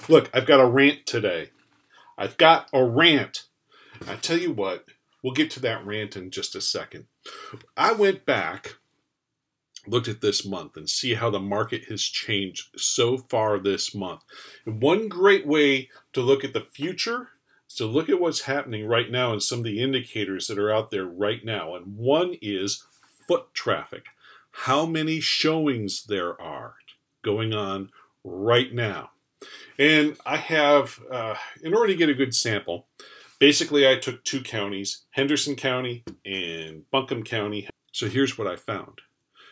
Look, I've got a rant today. I've got a rant. I tell you what, we'll get to that rant in just a second. I went back, looked at this month, and see how the market has changed so far this month. And one great way to look at the future is to look at what's happening right now and some of the indicators that are out there right now. And one is foot traffic. How many showings there are going on right now. And I have, in order to get a good sample, basically I took two counties, Henderson County and Buncombe County. So here's what I found.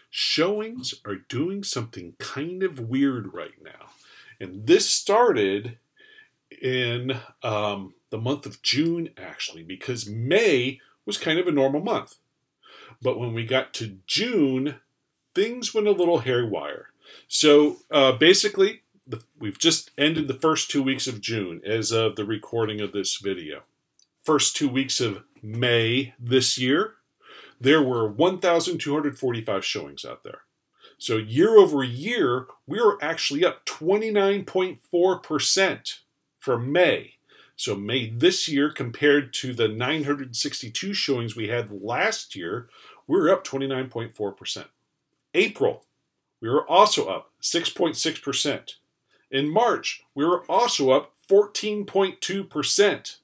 Showings are doing something kind of weird right now. And this started in the month of June, actually, because May was kind of a normal month. But when we got to June, things went a little haywire. So basically, we've just ended the first 2 weeks of June as of the recording of this video. First 2 weeks of May this year, there were 1,245 showings out there. So year over year, we were actually up 29.4% for May. So May this year compared to the 962 showings we had last year, we're up 29.4%. April, we were also up 6.6%. In March, we were also up 14.2%.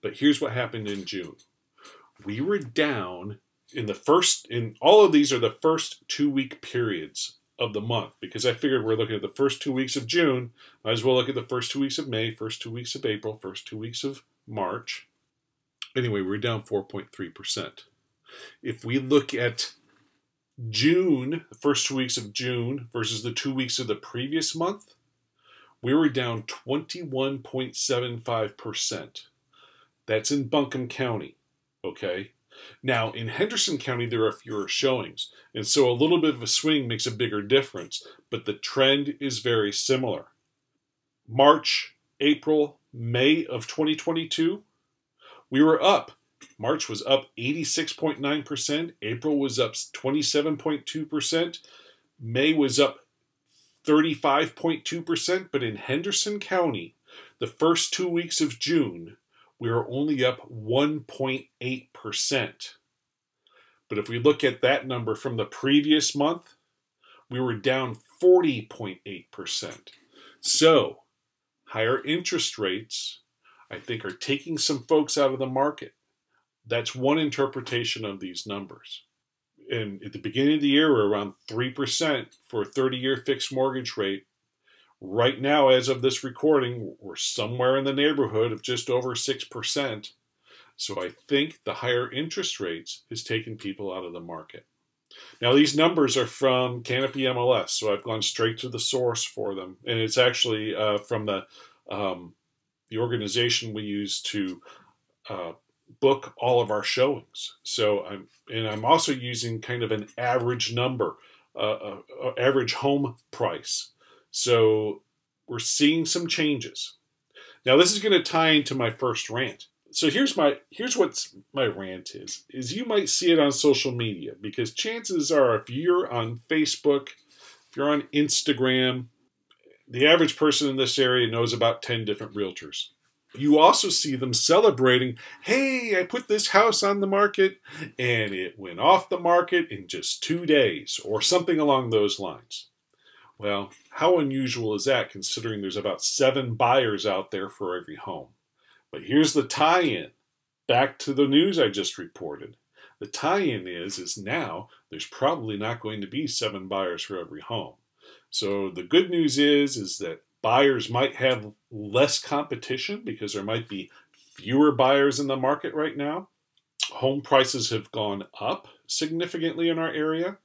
But here's what happened in June. We were down in all of these are the first 2 week periods of the month, because I figured we're looking at the first 2 weeks of June. Might as well look at the first 2 weeks of May, first 2 weeks of April, first 2 weeks of March. Anyway, we're down 4.3%. If we look at June, the first 2 weeks of June versus the 2 weeks of the previous month, we were down 21.75%. That's in Buncombe County, okay? Now, in Henderson County, there are fewer showings, and so a little bit of a swing makes a bigger difference, but the trend is very similar. March, April, May of 2022, we were up. March was up 86.9%, April was up 27.2%, May was up 35.2%, but in Henderson County, the first 2 weeks of June, we were only up 1.8%. But if we look at that number from the previous month, we were down 40.8%. So, higher interest rates, I think, are taking some folks out of the market. That's one interpretation of these numbers. And at the beginning of the year, we're around 3% for a 30-year fixed mortgage rate. Right now, as of this recording, we're somewhere in the neighborhood of just over 6%. So I think the higher interest rates has taken people out of the market. Now, these numbers are from Canopy MLS, so I've gone straight to the source for them. And it's actually from the organization we use to book all of our showings. So I'm also using kind of an average number, average home price. So we're seeing some changes. Now this is going to tie into my first rant. So here's what my rant is you might see it on social media, because chances are if you're on Facebook, if you're on Instagram, the average person in this area knows about 10 different realtors. You also see them celebrating, hey, I put this house on the market and it went off the market in just 2 days, or something along those lines. Well, how unusual is that, considering there's about 7 buyers out there for every home? But here's the tie-in. Back to the news I just reported. The tie-in is now there's probably not going to be 7 buyers for every home. So the good news is that buyers might have less competition because there might be fewer buyers in the market right now. Home prices have gone up significantly in our area.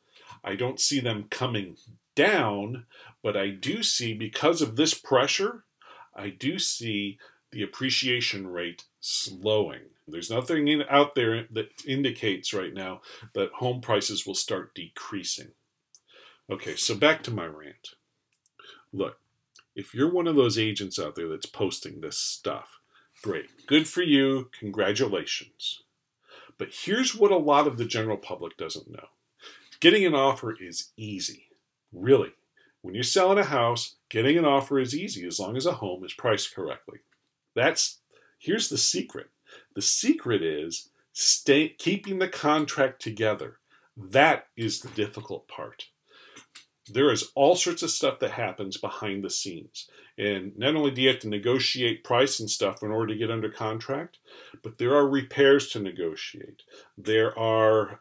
I don't see them coming down, but I do see, because of this pressure, I do see the appreciation rate slowing. There's nothing out there that indicates right now that home prices will start decreasing. Okay, so back to my rant. Look, if you're one of those agents out there that's posting this stuff, great. Good for you. Congratulations. But here's what a lot of the general public doesn't know. Getting an offer is easy. Really. When you're selling a house, Getting an offer is easy as long as a home is priced correctly. Here's the secret. The secret is keeping the contract together. That is the difficult part. There is all sorts of stuff that happens behind the scenes. And not only do you have to negotiate price and stuff in order to get under contract, but there are repairs to negotiate. There are,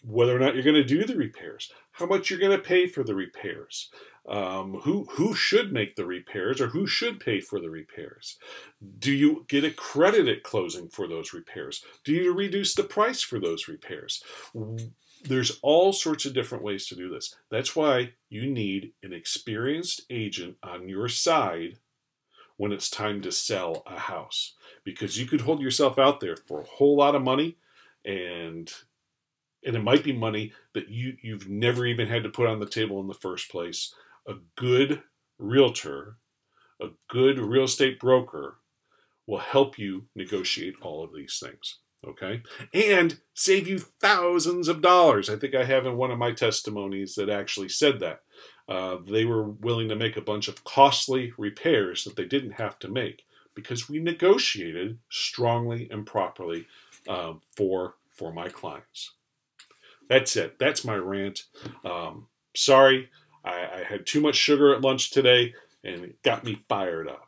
whether or not you're going to do the repairs, how much you're going to pay for the repairs, who should make the repairs or who should pay for the repairs. Do you get a credit at closing for those repairs? Do you reduce the price for those repairs? There's all sorts of different ways to do this. That's why you need an experienced agent on your side when it's time to sell a house. Because you could hold yourself out there for a whole lot of money, and it might be money that you've never even had to put on the table in the first place. A good realtor, a good real estate broker will help you negotiate all of these things. Okay, and save you thousands of dollars. I think I have in one of my testimonies that actually said that. They were willing to make a bunch of costly repairs that they didn't have to make because we negotiated strongly and properly for my clients. That's it. That's my rant. Sorry, I had too much sugar at lunch today, and it got me fired up.